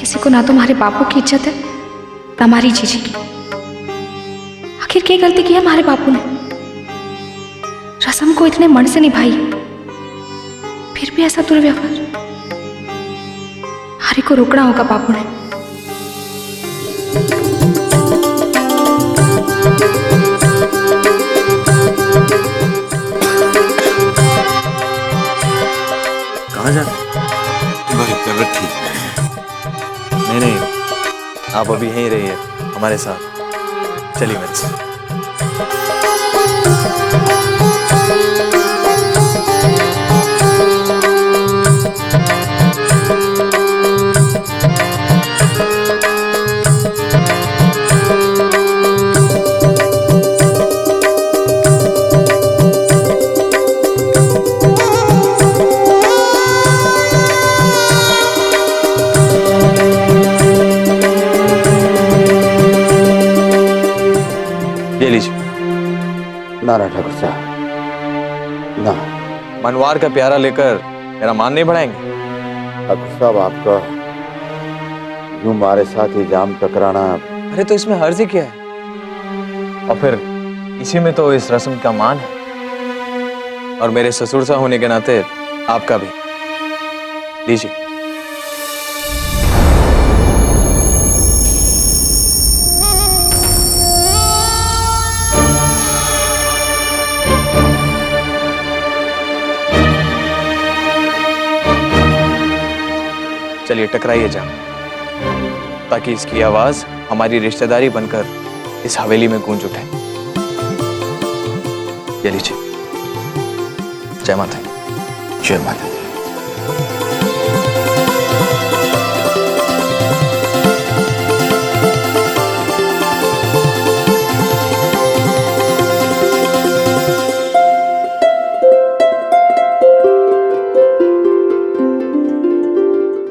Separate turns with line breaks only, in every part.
किसी को ना तो हमारे बापू की इज्जत है ना हमारी जीजी की। आखिर क्या गलती की है हमारे बापू ने? रस्म को इतने मन से निभाई, फिर भी ऐसा दुर्व्यवहार। हरी को रोकना होगा बापू ने।
कहाँ जा रहे?
मेरी तबीयत ठीक है।
नहीं, आप अभी यहीं रहिए हमारे साथ। चलिए मेरे साथ। ये लीजिए।
ना ठाकुर साहब ना।
मनवार का प्यारा लेकर मेरा मान नहीं बढ़ाएंगे?
ठाकुर साहब आपका यूं हमारे साथ इल्जाम टकराना।
अरे तो इसमें हर्ज ही क्या है? और फिर इसी में तो इस रस्म का मान है, और मेरे ससुर सा होने के नाते आपका भी। लीजिए। चलिए टकराइए जा, ताकि इसकी आवाज हमारी रिश्तेदारी बनकर इस हवेली में गूंज उठे। ये लीजिए। जय माता दी।
जय माता दी।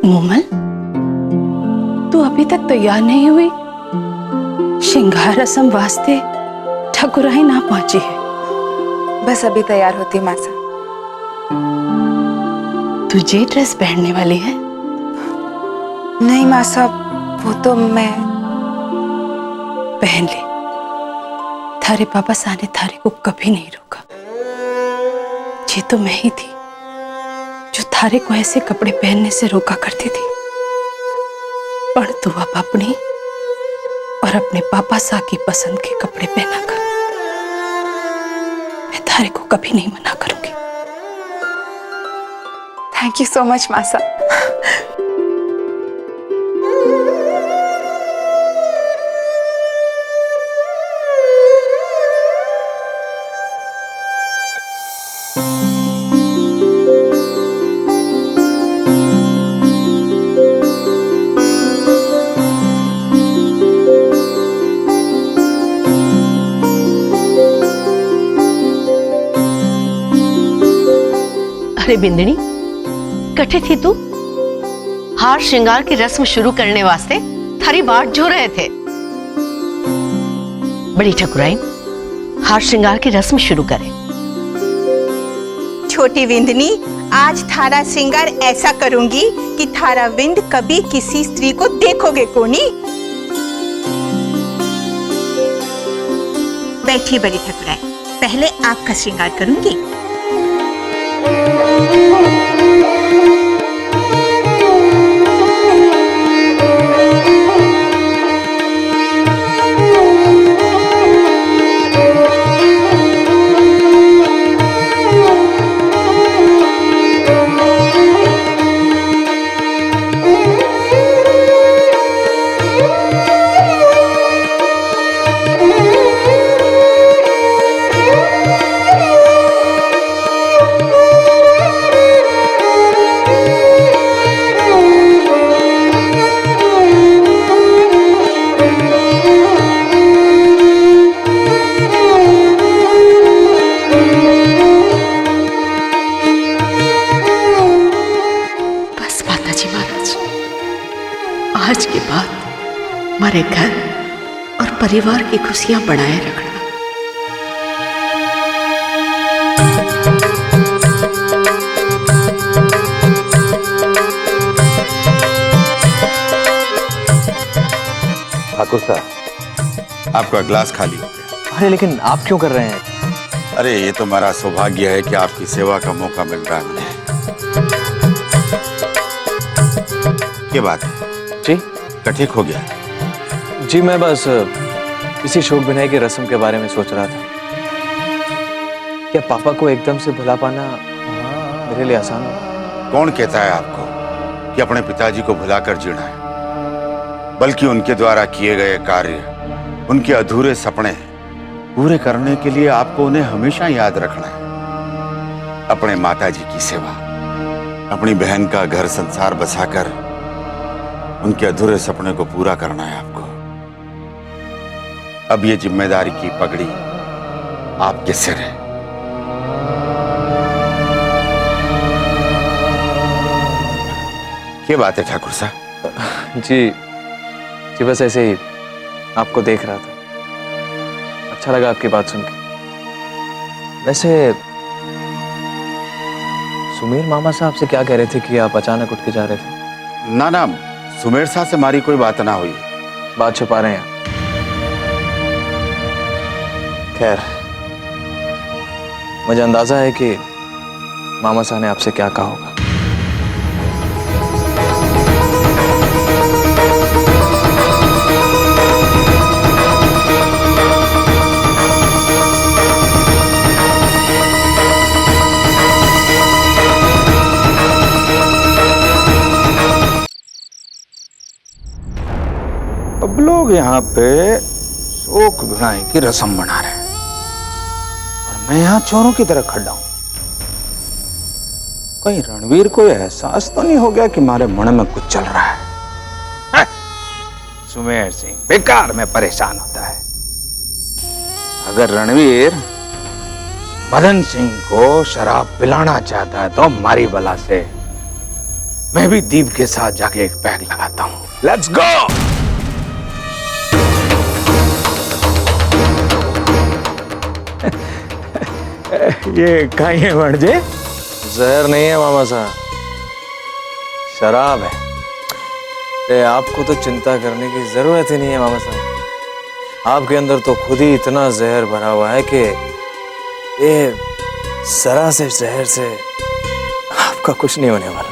मोमल, तू अभी तक तैयार नहीं हुई? श्रृंगार रस्म वास्ते ठकुराई ना पहुंची है।
बस अभी तैयार होती मासा।
तुझे ड्रेस पहनने वाली है?
नहीं मासा, वो तो मैं।
पहन ले। थारे पापा साने थारे को कभी नहीं रोका। ये तो मैं ही थी जो थारे को ऐसे कपड़े पहनने से रोका करती थी। पर तू अब अपनी और अपने पापा सा की पसंद के कपड़े पहना कर। मैं थारे को कभी नहीं मना करूंगी।
थैंक यू सो मच मासा।
अरे बिंदनी, कठे थी तू? हार श्रृंगार की रस्म शुरू करने वास्ते थारी बाट जो रहे थे। बड़ी ठकुराइन, हार श्रृंगार की रस्म शुरू करें।
छोटी विंदनी, आज थारा श्रृंगार ऐसा करूंगी कि थारा विंद कभी किसी स्त्री को देखोगे को नहीं। बैठिए बड़ी ठकुराइन, पहले आपका श्रृंगार करूंगी।
आज के बाद हमारे घर और परिवार की खुशियां बढ़ाए रखना।
ठाकुर साहब, आपका ग्लास खाली हो गया।
अरे लेकिन आप क्यों कर रहे हैं?
अरे ये तो हमारा सौभाग्य है कि आपकी सेवा का मौका मिल रहा है मुझे। क्या बात है
जी
क्या ठीक हो गया?
जी, मैं बस इसी शोक बिनाई की रस्म के बारे में सोच रहा था। क्या पापा को एकदम से भुला पाना मेरे लिए आसान होगा?
कौन कहता है आपको कि अपने पिताजी को भुलाकर जीना है? बल्कि उनके द्वारा किए गए कार्य, उनके अधूरे सपने पूरे करने के लिए आपको उन्हें हमेशा याद रखना है। अपने माताजी की सेवा, अपनी बहन का घर संसार बसाकर उनके अधूरे सपने को पूरा करना है आपको। अब ये जिम्मेदारी की पगड़ी आपके सिर है। क्या बात है ठाकुर साहब?
जी जी, बस ऐसे ही आपको देख रहा था, अच्छा लगा आपकी बात सुन के। वैसे सुमीर मामा साहब से क्या कह रहे थे कि आप अचानक उठ के जा रहे थे?
ना ना, सुमेर साहब से हमारी कोई बात ना हुई।
बात छुपा रहे हैं? खैर, मुझे अंदाजा है कि मामा साहब ने आपसे क्या कहा होगा।
अब लोग यहाँ पे शोक भिड़ाई की रस्म बना रहे हैं और मैं यहाँ चोरों की तरह खड़ा हूं। कहीं रणवीर को एहसास तो नहीं हो गया कि हमारे मन में कुछ चल रहा है? सुमेर सिंह बेकार में परेशान होता है। अगर रणवीर मदन सिंह को शराब पिलाना चाहता है तो हमारी बला से मैं भी दीप के साथ जाके एक पैग लगाता हूं। Let's go. ये कहीं है वणजे?
जहर नहीं है मामा साहब, शराब है। आपको तो चिंता करने की जरूरत ही नहीं है मामा साहब। आपके अंदर तो खुद ही इतना जहर भरा हुआ है कि ये जरा से जहर से आपका कुछ नहीं होने वाला।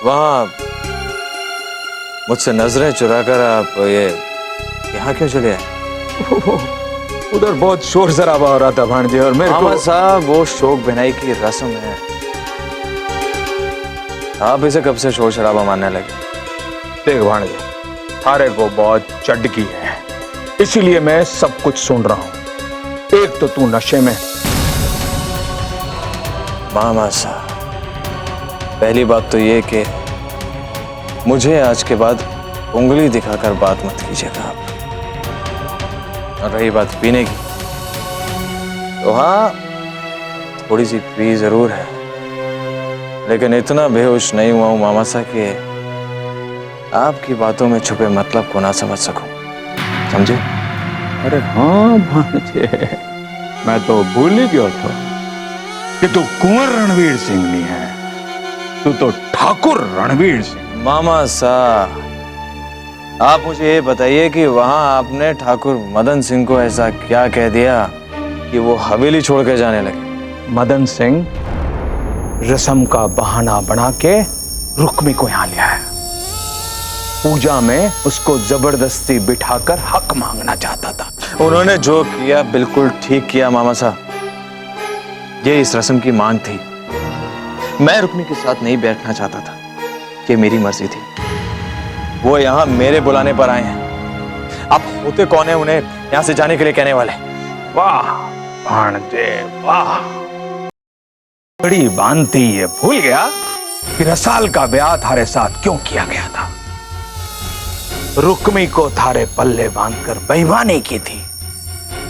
वहां मुझसे नजरें चुराकर आप ये यहाँ क्यों चले आए?
उधर बहुत शोर शराबा हो रहा था भांजे और मेरे
मामा
को...
साहब, वो शोक बिनाई की रस्म है। आप इसे कब से शोर शराबा मानने लगे?
देख भांजे, थारे को बहुत चटकी है, इसीलिए मैं सब कुछ सुन रहा हूं। एक तो तू नशे में।
मामा साहब, पहली बात तो ये कि मुझे आज के बाद उंगली दिखाकर बात मत कीजिएगा आप। और रही बात पीने की, तो हाँ, थोड़ी सी पी जरूर है, लेकिन इतना बेहोश नहीं हुआ हूं मामा साहब कि आपकी बातों में छुपे मतलब को ना समझ सकूं, समझे?
अरे हाँ भांजे, मैं तो भूल ही गया था कि तू कुंवर रणवीर सिंह नहीं है, तू तो ठाकुर रणवीर सिंह।
मामा साहब, आप मुझे ये बताइए कि वहां आपने ठाकुर मदन सिंह को ऐसा क्या कह दिया कि वो हवेली छोड़ के जाने लगे?
मदन सिंह रस्म का बहाना बना के रुक्मी को यहां लिया है। पूजा में उसको जबरदस्ती बिठाकर हक मांगना चाहता था।
उन्होंने जो किया बिल्कुल ठीक किया मामा साहब। ये इस रस्म की मांग थी। मैं रुक्मी के साथ नहीं बैठना चाहता था, ये मेरी मर्जी थी। वो यहाँ मेरे बुलाने पर आए हैं। आप होते कौन है उन्हें यहाँ से जाने के लिए कहने वाले?
वाह भांजे वाह, बड़ी बांधती है। भूल गया कि रसाल का ब्याह थारे साथ क्यों किया गया था। रुक्मी को थारे पल्ले बांधकर बेईमानी की थी।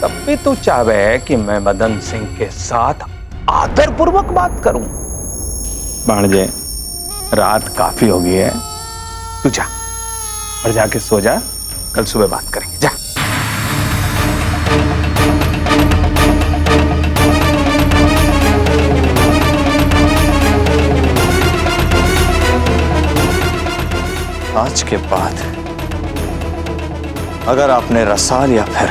तब भी तू चाहे कि मैं मदन सिंह के साथ आदरपूर्वक बात करूं। भांजे, रात काफी हो गई है, तू जा और जाके सो जा, कल सुबह बात करेंगे। जा।
आज के बाद अगर आपने रसाल या फिर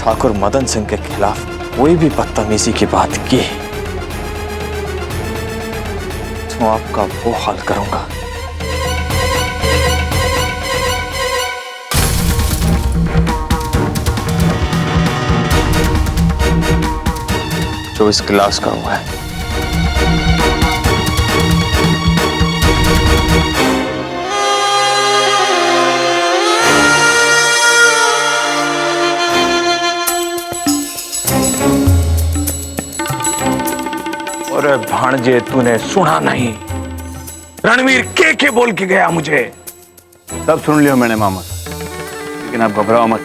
ठाकुर मदन सिंह के खिलाफ कोई भी बदतमीजी की बात की तो आपका वो हाल करूंगा। जो इस गिलास का हुआ है।
अरे भाणजे, तूने सुना नहीं? रणवीर के बोल के गया मुझे।
सब सुन लिया मैंने मामा, लेकिन आप घबराओ मत,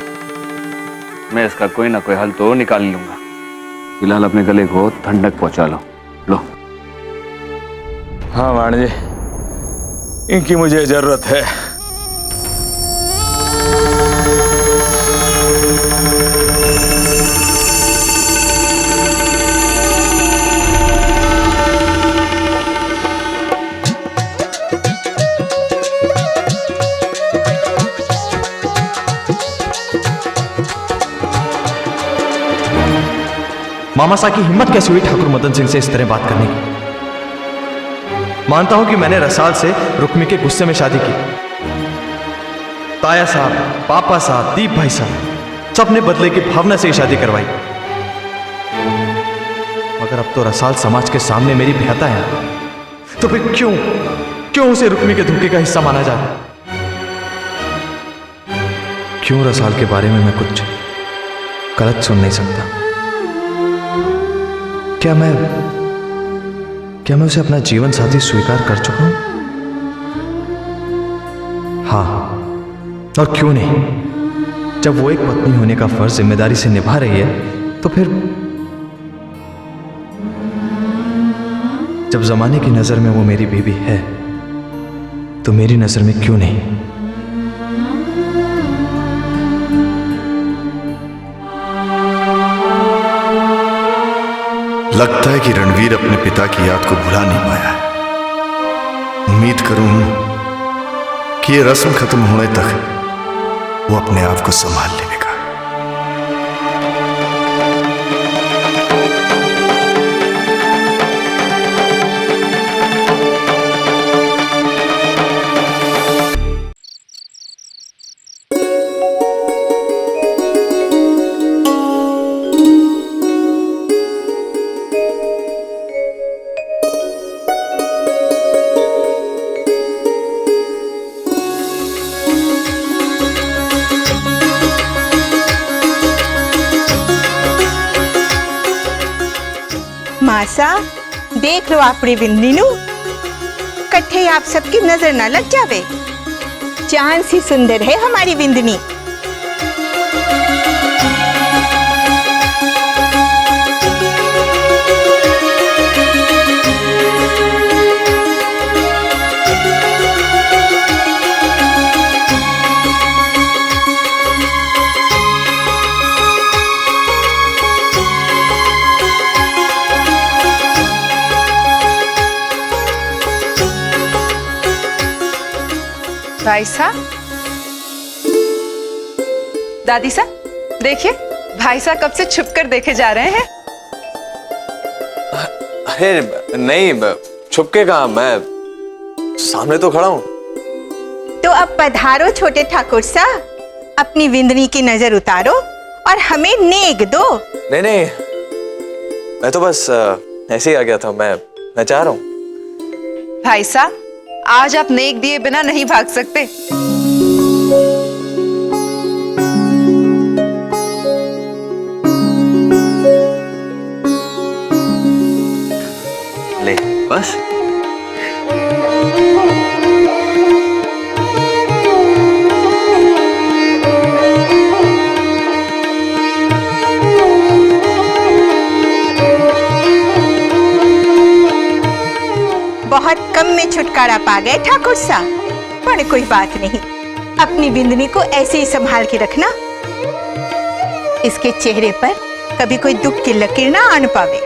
मैं इसका कोई ना कोई हल तो निकाल लूंगा। फिलहाल अपने गले को ठंडक पहुंचा लो।
हाँ भाणजे, इनकी मुझे जरूरत है।
मामा साहब की हिम्मत कैसे हुई ठाकुर मदन सिंह से इस तरह बात करने की? मानता हूं कि मैंने रसाल से रुक्मी के गुस्से में शादी की। ताया साहब, पापा साहब, दीप भाई साहब सबने बदले की भावना से ही शादी करवाई। मगर अब तो रसाल समाज के सामने मेरी भ्याता है, तो फिर क्यों उसे रुक्मी के धोखे का हिस्सा माना जा रहा है? क्यों रसाल के बारे में मैं कुछ गलत सुन नहीं सकता? क्या मैं उसे अपना जीवन साथी स्वीकार कर चुका हूं? हाँ, और क्यों नहीं? जब वो एक पत्नी होने का फर्ज जिम्मेदारी से निभा रही है, तो फिर जब जमाने की नजर में वो मेरी बीवी है, तो मेरी नजर में क्यों नहीं?
लगता है कि रणवीर अपने पिता की याद को भुला नहीं पाया है। उम्मीद करूं कि ये रस्म खत्म होने तक वो अपने आप को संभाल लेगा।
मासा देख लो आपरी बिंदी नू, कट्ठे आप सबकी नजर ना लग जावे। चांद सी सुंदर है हमारी बिंदनी।
भाई साहब, दादी साहब देखिए, भाई साहब कब से छुप कर देखे जा रहे हैं।
अरे नहीं, छुपके कहाँ, मैं सामने तो खड़ा हूं।
तो अब पधारो छोटे ठाकुर सा, अपनी विंदनी की नजर उतारो और हमें नेक दो।
नहीं, मैं तो बस ऐसे ही आ गया था। मैं चाह रहा हूं।
भाई साहब, आज आप नेक दिए बिना नहीं भाग सकते।
ले बस।
बहुत कम में छुटकारा पा गए ठाकुर सा, पर कोई बात नहीं। अपनी बिंदनी को ऐसे ही संभाल के रखना, इसके चेहरे पर कभी कोई दुख की लकीर ना आन पावे।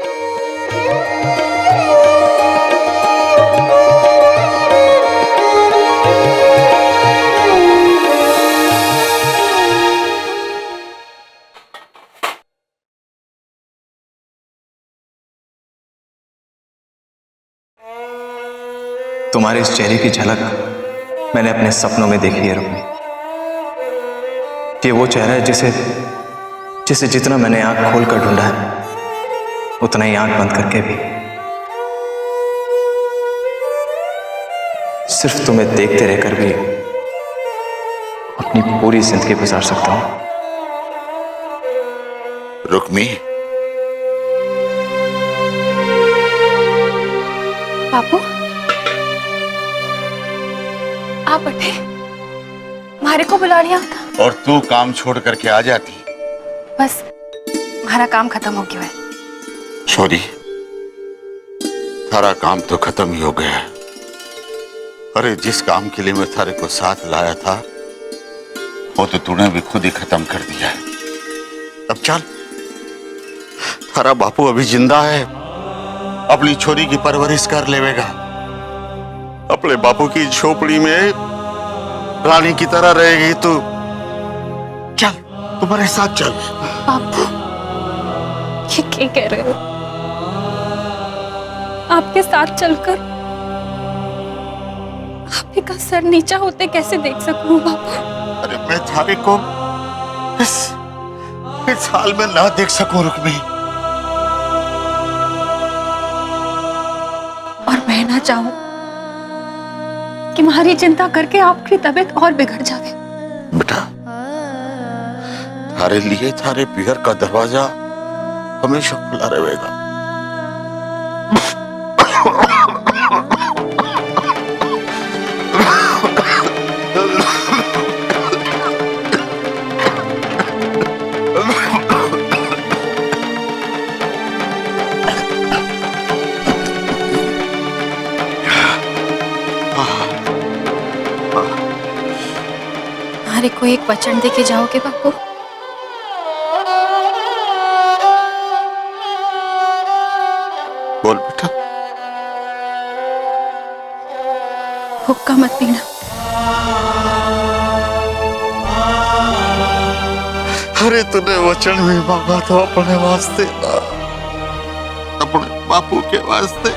तुम्हारे इस चेहरे की झलक मैंने अपने सपनों में देखी है रुक्मी। ये वो चेहरा है जिसे जितना मैंने आंख खोल कर ढूंढा है, उतना ही आंख बंद करके भी सिर्फ तुम्हें देखते रहकर भी अपनी पूरी जिंदगी गुजार सकता हूं।
रुक्मी,
बापू आप बैठे, मारे को बुला लिया था।
और तू काम छोड़ करके आ जाती।
बस हमारा काम खत्म हो गया है।
छोरी, थारा काम तो खत्म ही हो गया है। अरे जिस काम के लिए मैं थारे को साथ लाया था वो तो तूने भी खुद ही खत्म कर दिया है। अब चल, थारा बापू अभी जिंदा है, अपनी छोरी की परवरिश कर लेवेगा, अपने बापू की झोपड़ी में रानी की तरह रहेगी तू। चल, तुम्हारे साथ चल।
बापू ये क्या कह रहे हो? आपके साथ चलकर आप का सर नीचा होते कैसे देख सकूं बापू?
अरे मैं थारे को इस हाल में ना देख सकूं रुक्मी।
और मैं ना चाहूं कि हमारी चिंता करके आपकी तबीयत और बिगड़ जाए।
बेटा, थारे लिए थारे पियर का दरवाजा हमेशा खुला रहेगा।
हमारे को एक वचन देके जाओगे बापू?
बोल बेटा।
हुक्का मत पीना।
अरे तूने वचन भी मांगा था अपने वास्ते ना, अपने बापू के वास्ते।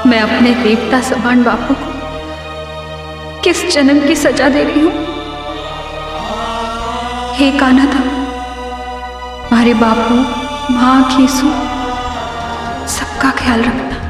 मैं अपने देवता समान बापू को किस जन्म की सजा दे रही हूं? हे कान्हा, हमारे बापू, माँ, खीसू सबका ख्याल रखना।